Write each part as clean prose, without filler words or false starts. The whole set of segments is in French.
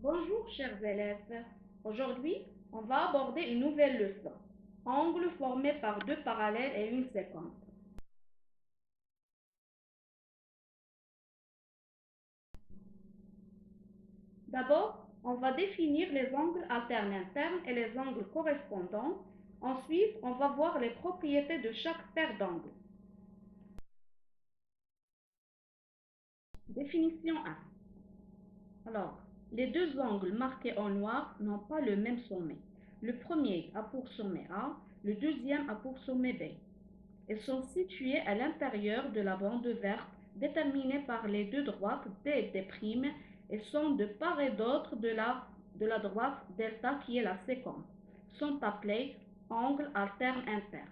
Bonjour chers élèves, aujourd'hui on va aborder une nouvelle leçon, angle formé par deux parallèles et une séquence. D'abord, on va définir les angles alternes internes et les angles correspondants. Ensuite, on va voir les propriétés de chaque paire d'angles. Définition 1. Alors, les deux angles marqués en noir n'ont pas le même sommet. Le premier a pour sommet A, le deuxième a pour sommet B. Ils sont situés à l'intérieur de la bande verte déterminée par les deux droites D et D' et sont de part et d'autre de la droite delta qui est la séquence. Sont appelés angles alternes internes.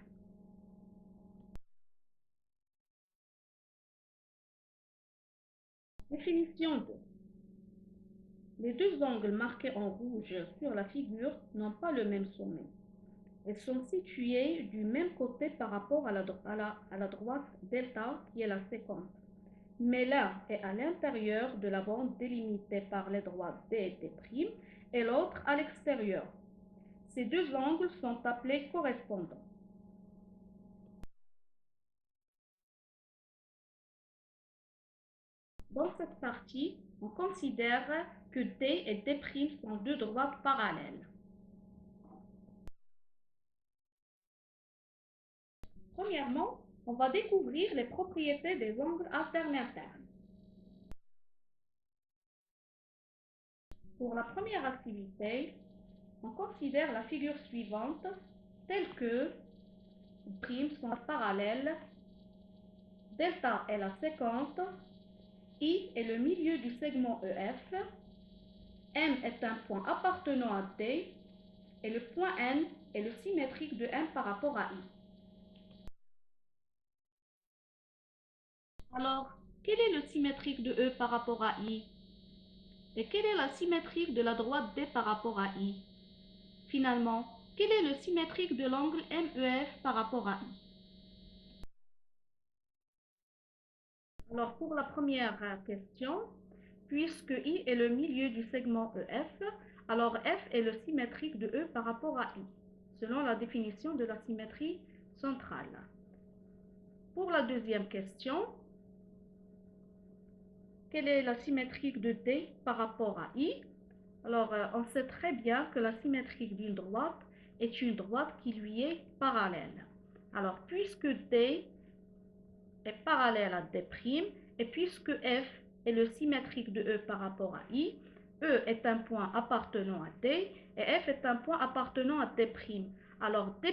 Définition 2. Les deux angles marqués en rouge sur la figure n'ont pas le même sommet. Ils sont situés du même côté par rapport à la droite delta qui est la séquence. Mais l'un est à l'intérieur de la bande délimitée par les droites D et D' et l'autre à l'extérieur. Ces deux angles sont appelés correspondants. Dans cette partie, on considère que D et D' sont deux droites parallèles. Premièrement, on va découvrir les propriétés des angles alternes internes. Pour la première activité, on considère la figure suivante telle que prime sont parallèles, delta est la séquence, I est le milieu du segment EF, M est un point appartenant à D et le point N est le symétrique de M par rapport à I. Alors, quel est le symétrique de E par rapport à I? Et quelle est la symétrique de la droite D par rapport à I? Finalement, quel est le symétrique de l'angle MEF par rapport à I? Alors, pour la première question, puisque I est le milieu du segment EF, alors F est le symétrique de E par rapport à I, selon la définition de la symétrie centrale. Pour la deuxième question, quelle est la symétrique de D par rapport à I? Alors, on sait très bien que la symétrique d'une droite est une droite qui lui est parallèle. Alors, puisque D est parallèle à D', et puisque F est le symétrique de E par rapport à I, E est un point appartenant à D et F est un point appartenant à D'. Alors D'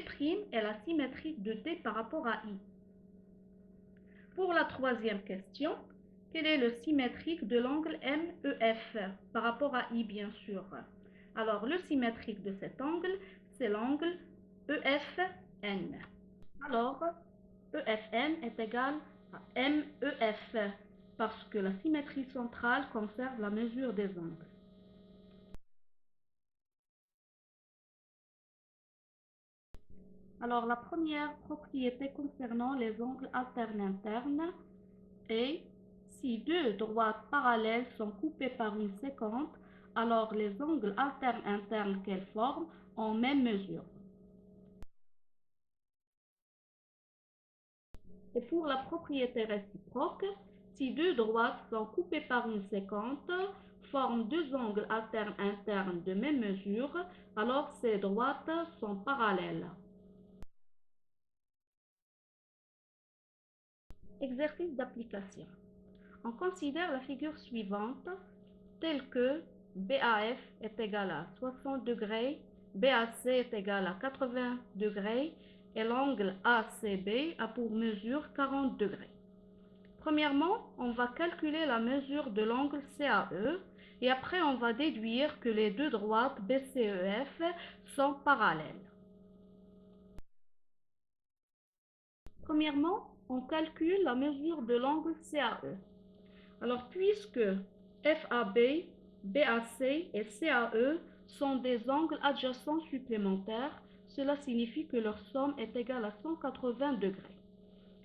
est la symétrique de D par rapport à I. Pour la troisième question, quel est le symétrique de l'angle MEF par rapport à I, bien sûr? Alors le symétrique de cet angle, c'est l'angle EFN. Alors, EFN est égal à MEF parce que la symétrie centrale conserve la mesure des angles. Alors, la première propriété concernant les angles alternes internes est si deux droites parallèles sont coupées par une séquence, alors les angles alternes internes qu'elles forment ont même mesure. Et pour la propriété réciproque, si deux droites sont coupées par une séquence, forment deux angles alternes internes de même mesure, alors ces droites sont parallèles. Exercice d'application. On considère la figure suivante telle que BAF est égal à 60 degrés, BAC est égal à 80 degrés et l'angle ACB a pour mesure 40 degrés. Premièrement, on va calculer la mesure de l'angle CAE et après on va déduire que les deux droites BCEF sont parallèles. Premièrement, on calcule la mesure de l'angle CAE. Alors, puisque FAB, BAC et CAE sont des angles adjacents supplémentaires, cela signifie que leur somme est égale à 180 degrés.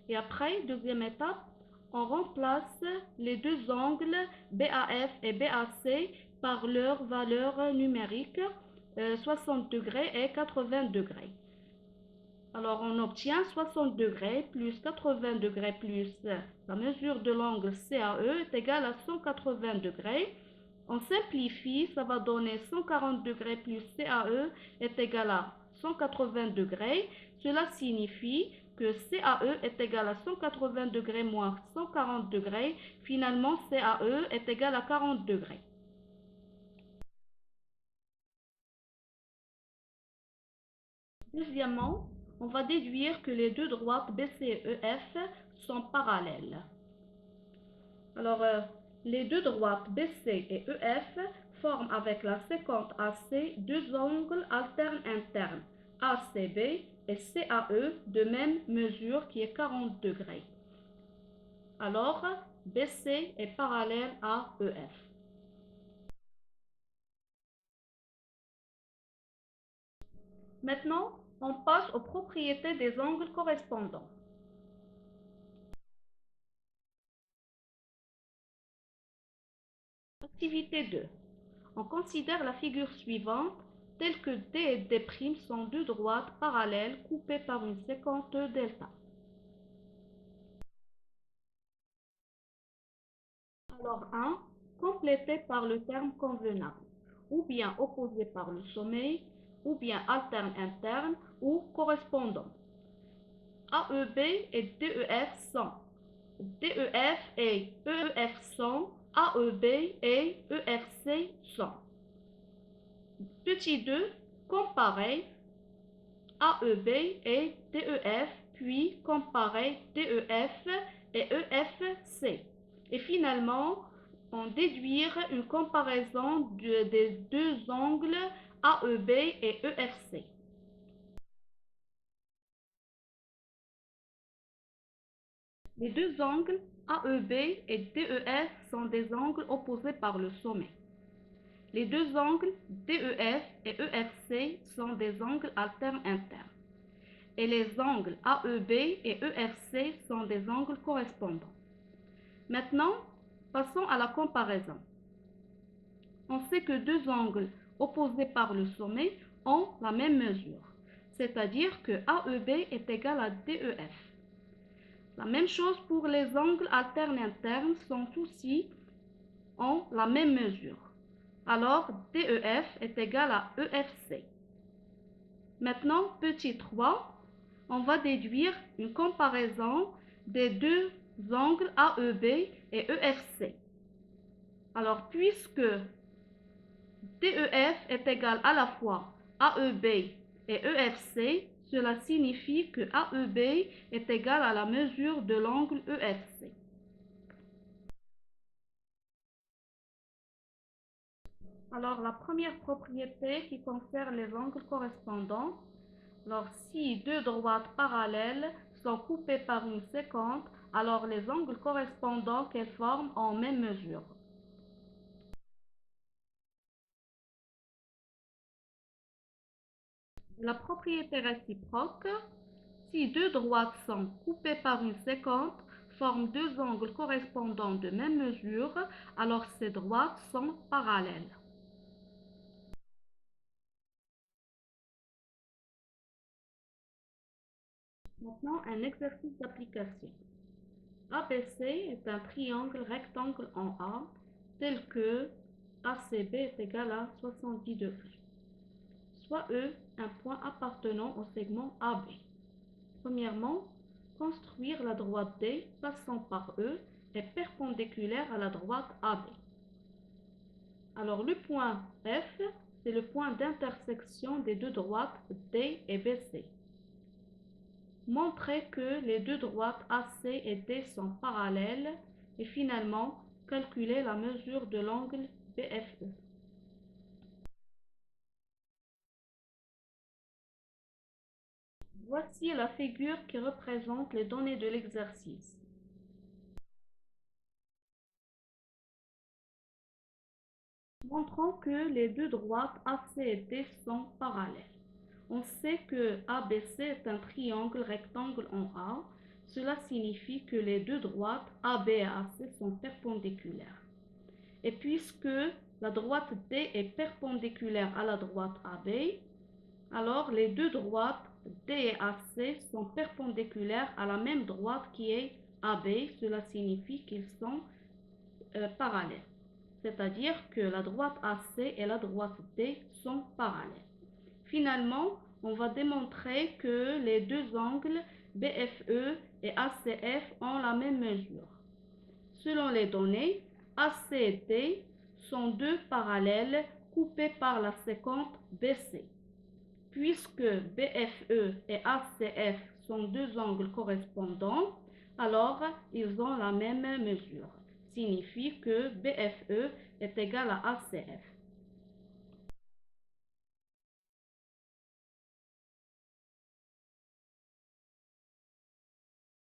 Et après, deuxième étape, on remplace les deux angles BAF et BAC par leur valeur numérique, 60 degrés et 80 degrés. Alors, on obtient 60 degrés plus 80 degrés plus la mesure de l'angle CAE est égale à 180 degrés. On simplifie, ça va donner 140 degrés plus CAE est égal à 180 degrés. Cela signifie que CAE est égal à 180 degrés moins 140 degrés. Finalement, CAE est égal à 40 degrés. Deuxièmement, on va déduire que les deux droites BC et EF sont parallèles. Alors, les deux droites BC et EF forment avec la séquente AC deux angles alternes internes, ACB et CAE de même mesure qui est 40 degrés. Alors, BC est parallèle à EF. Maintenant, on passe aux propriétés des angles correspondants. Activité 2. On considère la figure suivante telle que D et D' sont deux droites parallèles coupées par une séquence delta. Alors 1, complété par le terme convenable, ou bien opposé par le sommet, ou bien alterne interne, ou correspondant. AEB et DEF sont. DEF et EF sont. AEB et EFC sont. Petit 2, comparer AEB et DEF, puis comparer DEF et EFC. Et finalement, on déduire une comparaison des deux angles AEB et EFC. Les deux angles AEB et DEF sont des angles opposés par le sommet. Les deux angles DEF et EFC sont des angles alternes internes. Et les angles AEB et EFC sont des angles correspondants. Maintenant, passons à la comparaison. On sait que deux angles opposés par le sommet ont la même mesure, c'est-à-dire que AEB est égal à DEF. La même chose pour les angles alternes internes sont aussi ont la même mesure. Alors, DEF est égal à EFC. Maintenant, petit 3, on va déduire une comparaison des deux angles AEB et EFC. Alors, puisque DEF est égal à la fois AEB et EFC, cela signifie que AEB est égal à la mesure de l'angle EFC. Alors, la première propriété qui concerne les angles correspondants, alors si deux droites parallèles sont coupées par une séquence, alors les angles correspondants qu'elles forment ont même mesure. La propriété réciproque, si deux droites sont coupées par une séquence, forment deux angles correspondants de même mesure, alors ces droites sont parallèles. Maintenant, un exercice d'application. ABC est un triangle rectangle en A, tel que ACB est égal à 70 degrés. Soit E un point appartenant au segment AB. Premièrement, construire la droite D passant par E est perpendiculaire à la droite AB. Alors le point F, c'est le point d'intersection des deux droites D et BC. Montrer que les deux droites AC et D sont parallèles et finalement calculer la mesure de l'angle BFE. Voici la figure qui représente les données de l'exercice. Montrons que les deux droites AC et D sont parallèles. On sait que ABC est un triangle rectangle en A. Cela signifie que les deux droites AB et AC sont perpendiculaires. Et puisque la droite D est perpendiculaire à la droite AB, alors les deux droites D et AC sont perpendiculaires à la même droite qui est AB. Cela signifie qu'ils sont parallèles. C'est-à-dire que la droite AC et la droite D sont parallèles. Finalement, on va démontrer que les deux angles BFE et ACF ont la même mesure. Selon les données, AC et D sont deux parallèles coupés par la séquente BC. Puisque BFE et ACF sont deux angles correspondants, alors ils ont la même mesure. Signifie que BFE est égal à ACF.